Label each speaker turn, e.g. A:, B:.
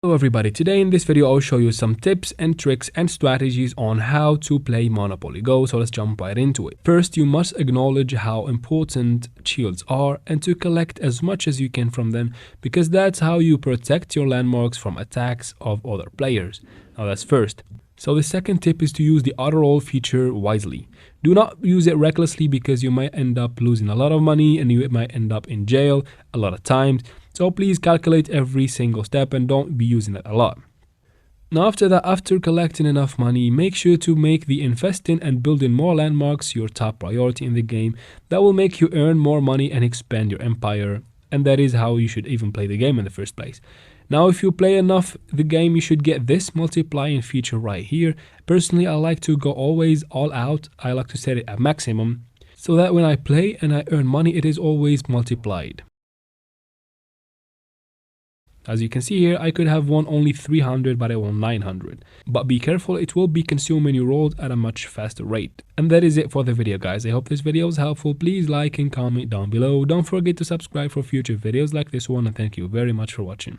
A: Hello everybody, today in this video I'll show you some tips and tricks and strategies on how to play Monopoly Go, so let's jump right into it. First, you must acknowledge how important shields are and to collect as much as you can from them, because that's how you protect your landmarks from attacks of other players. Now that's first. So the second tip is to use the auto roll feature wisely. Do not use it recklessly because you might end up losing a lot of money and you might end up in jail a lot of times. So please calculate every single step and don't be using it a lot. Now after that, after collecting enough money, make sure to make the investing and building more landmarks your top priority in the game. That will make you earn more money and expand your empire. And that is how you should even play the game in the first place. Now if you play enough the game, you should get this multiplying feature right here. Personally, I like to go always all out. I like to set it at maximum, so that when I play and I earn money, it is always multiplied. As you can see here, I could have won only 300, but I won 900. But be careful, it will be consuming your rolls at a much faster rate. And that is it for the video, guys. I hope this video was helpful. Please like and comment down below. Don't forget to subscribe for future videos like this one, and thank you very much for watching.